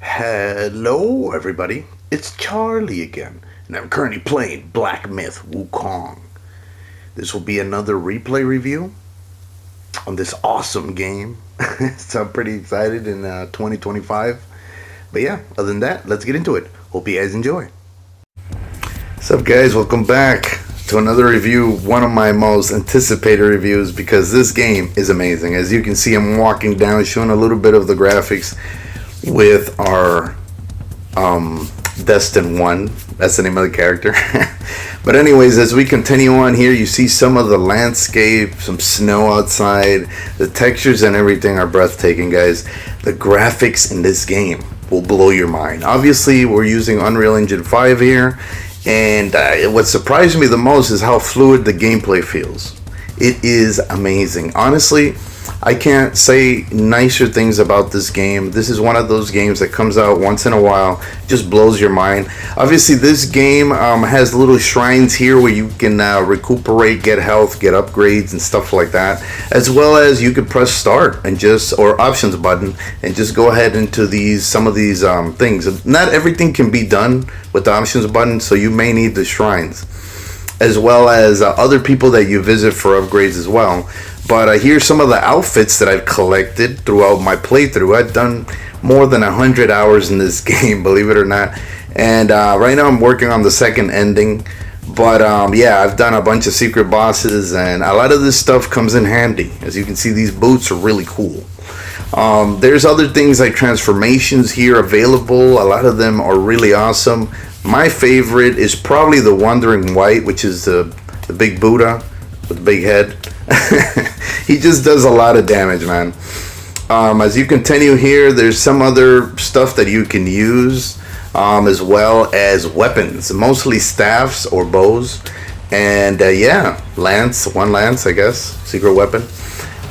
Hello everybody, it's Charlie again, and I'm currently playing Black Myth Wukong. This will be another replay review on this awesome game. So I'm pretty excited in 2025. But yeah, other than that, let's get into it. Hope you guys enjoy. What's up guys, welcome back to another review, one of my most anticipated reviews, because this game is amazing. As you can see, I'm walking down showing a little bit of the graphics with our Destin 1, that's the name of the character. But anyways, as we continue on here, you see some of the landscape, some snow outside. The textures and everything are breathtaking, guys. The graphics in this game will blow your mind. Obviously, we're using Unreal Engine 5 here, and what surprised me the most is how fluid the gameplay feels. It is amazing. Honestly, I can't say nicer things about this game. This is one of those games that comes out once in a while, just blows your mind. Obviously, this game has little shrines here where you can recuperate, get health, get upgrades and stuff like that, as well as you could press start and or options button and just go ahead into some of these things. Not everything can be done with the options button, so you may need the shrines, as well as other people that you visit for upgrades as well. But here's some of the outfits that I've collected throughout my playthrough. I've done more than 100 hours in this game, believe it or not. And right now I'm working on the second ending. But yeah, I've done a bunch of secret bosses, and a lot of this stuff comes in handy. As you can see, these boots are really cool. There's other things like transformations here available. A lot of them are really awesome. My favorite is probably the Wandering White, which is the big Buddha with the big head. He just does a lot of damage, man. As you continue here, there's some other stuff that you can use, as well as weapons, mostly staffs or bows, and yeah, one lance, I guess, secret weapon,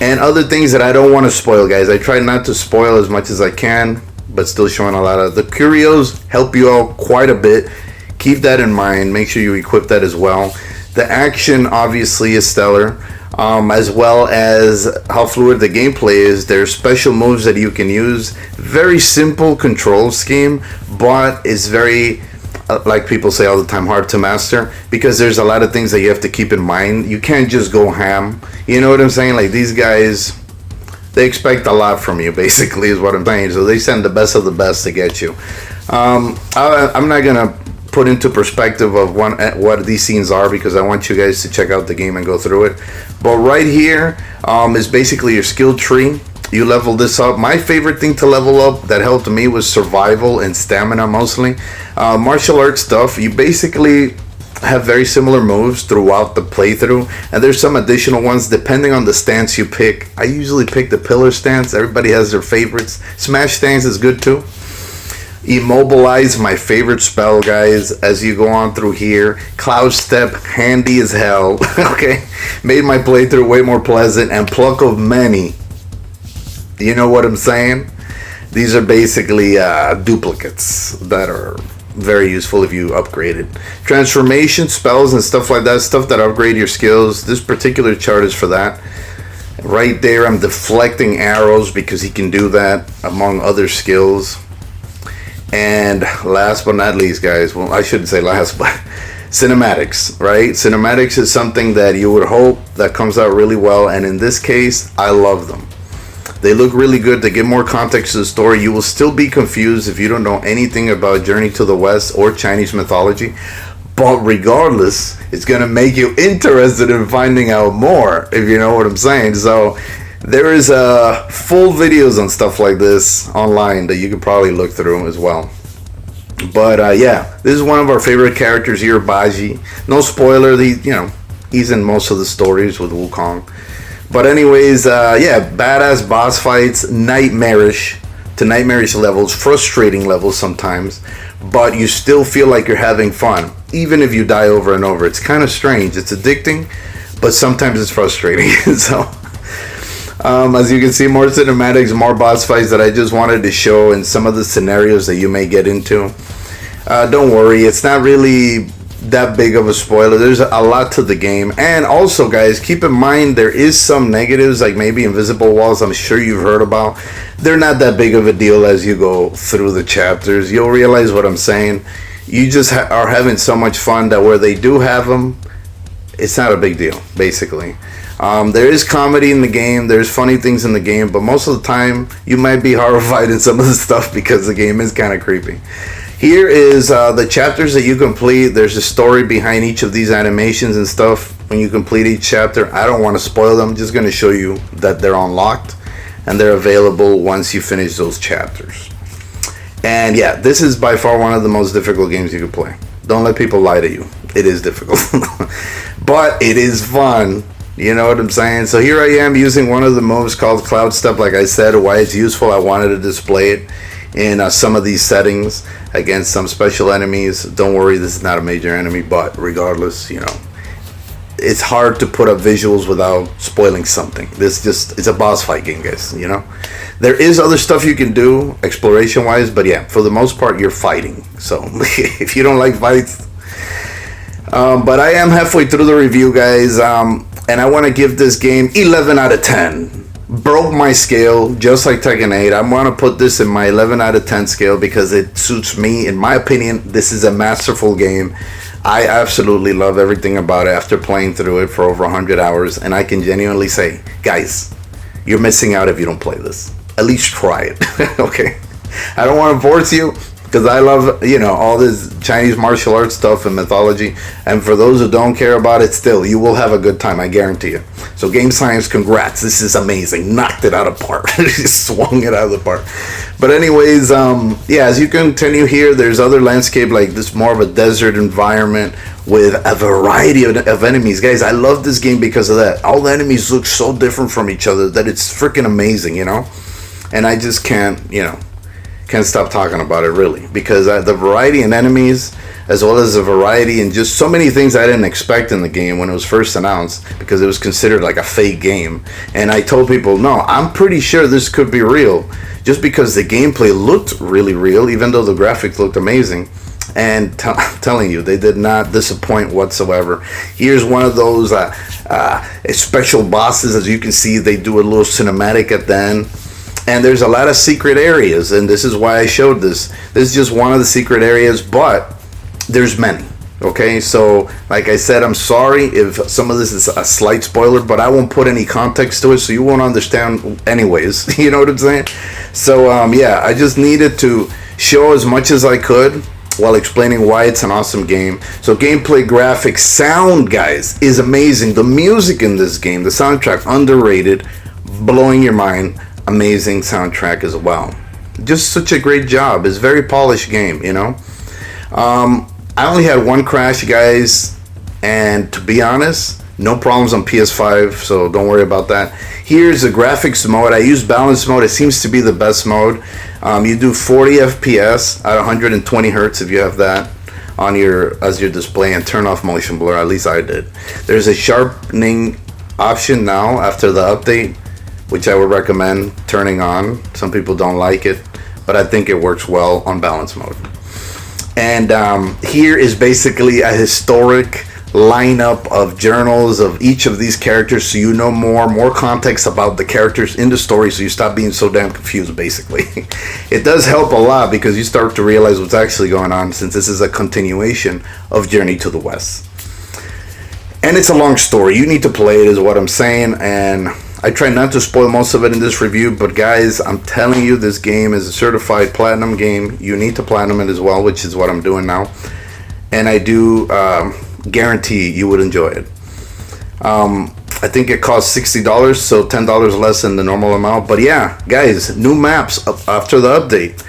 and other things that I don't want to spoil, guys. I try not to spoil as much as I can, but still showing a lot of the curios help you out quite a bit. Keep that in mind. Make sure you equip that as well. The action obviously is stellar, as well as how fluid the gameplay is. There's special moves that you can use. Very simple control scheme, but it's very, like people say all the time, hard to master, because there's a lot of things that you have to keep in mind. You can't just go ham. You know what I'm saying? Like, these guys, they expect a lot from you, basically, is what I'm saying. So they send the best of the best to get you. I'm not gonna put into perspective of what these scenes are, because I want you guys to check out the game and go through it. But right here is basically your skill tree. You level this up. My favorite thing to level up that helped me was survival and stamina, mostly. Martial arts stuff, you basically have very similar moves throughout the playthrough, and there's some additional ones depending on the stance you pick. I usually pick the pillar stance. Everybody has their favorites. Smash stance is good too. Immobilize, my favorite spell, guys, as you go on through here. Cloud Step, handy as hell. Okay, made my playthrough way more pleasant. And Pluck of Many, you know what I'm saying? These are basically duplicates that are very useful if you upgrade it. Transformation spells and stuff like that, stuff that upgrade your skills. This particular chart is for that. Right there, I'm deflecting arrows because he can do that, among other skills. And last but not least, guys, well, I shouldn't say last, but cinematics, right? Cinematics is something that you would hope that comes out really well, and in this case, I love them. They look really good. They give more context to the story. You will still be confused if you don't know anything about Journey to the West or Chinese mythology, but regardless, it's going to make you interested in finding out more, if you know what I'm saying. So there is full videos on stuff like this online that you could probably look through as well. But yeah, this is one of our favorite characters here, Baji. No spoiler, he's in most of the stories with Wukong. But anyways, yeah, badass boss fights, nightmarish to nightmarish levels, frustrating levels sometimes, but you still feel like you're having fun, even if you die over and over. It's kind of strange. It's addicting, but sometimes it's frustrating. So as you can see, more cinematics, more boss fights that I just wanted to show, and some of the scenarios that you may get into. Don't worry, it's not really that big of a spoiler. There's a lot to the game. And also, guys, keep in mind there is some negatives, like maybe invisible walls I'm sure you've heard about. They're not that big of a deal as you go through the chapters. You'll realize what I'm saying. You just are having so much fun that where they do have them, it's not a big deal, basically. There is comedy in the game, there's funny things in the game, but most of the time you might be horrified in some of the stuff because the game is kind of creepy. Here is the chapters that you complete. There's a story behind each of these animations and stuff when you complete each chapter. I don't want to spoil them, I'm just going to show you that they're unlocked and they're available once you finish those chapters. And yeah, this is by far one of the most difficult games you can play. Don't let people lie to you. It is difficult. But it is fun. You know what I'm saying? So here I am using one of the moves called Cloud Step. Like I said, why it's useful, I wanted to display it in some of these settings against some special enemies. Don't worry, this is not a major enemy, but regardless, you know, it's hard to put up visuals without spoiling something. It's a boss fight game, guys, you know. There is other stuff you can do exploration wise, but yeah, for the most part you're fighting. So if you don't like fights, but I am halfway through the review, guys, and I want to give this game 11 out of 10. Broke my scale, just like Tekken 8. I want to put this in my 11 out of 10 scale because it suits me. In my opinion, this is a masterful game. I absolutely love everything about it after playing through it for over 100 hours. And I can genuinely say, guys, you're missing out if you don't play this. At least try it, okay? I don't want to force you because I love, you know, all this Chinese martial arts stuff and mythology. And for those who don't care about it, still, you will have a good time, I guarantee you. So Game Science, congrats. This is amazing. Knocked it out of the park. Just swung it out of the park. But anyways, yeah, as you continue here, there's other landscape like this, more of a desert environment with a variety of enemies. Guys, I love this game because of that. All the enemies look so different from each other that it's freaking amazing, you know? And I just can't, you know, can't stop talking about it, really, because the variety in enemies, as well as the variety in just so many things I didn't expect in the game when it was first announced, because it was considered like a fake game. And I told people, no, I'm pretty sure this could be real, just because the gameplay looked really real, even though the graphics looked amazing. And I'm telling you, they did not disappoint whatsoever. Here's one of those special bosses. As you can see, they do a little cinematic at the end. And there's a lot of secret areas, and this is why I showed this. This is just one of the secret areas, but there's many. Okay, so like I said, I'm sorry if some of this is a slight spoiler, but I won't put any context to it, so you won't understand anyways. You know what I'm saying? So yeah, I just needed to show as much as I could while explaining why it's an awesome game. So gameplay, graphics, sound, guys, is amazing. The music in this game, the soundtrack, underrated, blowing your mind. Amazing soundtrack as well. Just such a great job. It's a very polished game, you know. I only had one crash, guys, and to be honest, no problems on PS5, so don't worry about that. Here's the graphics mode. I use balance mode. It seems to be the best mode. You do 40 FPS at 120 hertz if you have that on your display, and turn off motion blur. At least I did. There's a sharpening option now after the update, which I would recommend turning on. Some people don't like it, but I think it works well on balance mode. And here is basically a historic lineup of journals of each of these characters, so you know more context about the characters in the story, so you stop being so damn confused, basically. It does help a lot because you start to realize what's actually going on, since this is a continuation of Journey to the West. And it's a long story. You need to play it, is what I'm saying, and I try not to spoil most of it in this review, but guys, I'm telling you, this game is a certified platinum game. You need to platinum it as well, which is what I'm doing now. And I do guarantee you would enjoy it. I think it costs $60, so $10 less than the normal amount. But yeah, guys, new maps after the update.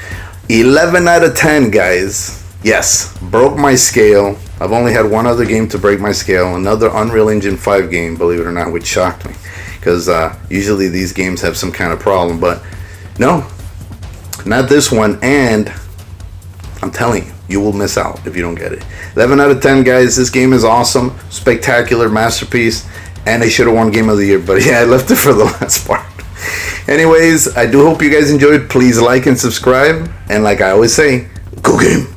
11 out of 10, guys. Yes, broke my scale. I've only had one other game to break my scale. Another Unreal Engine 5 game, believe it or not, which shocked me. Because usually these games have some kind of problem, but no, not this one. And I'm telling you, you will miss out if you don't get it. 11 out of 10, guys. This game is awesome, spectacular, masterpiece, and they should have won Game of the Year, but yeah, I left it for the last part. Anyways, I do hope you guys enjoyed. Please like and subscribe, and like I always say, go game.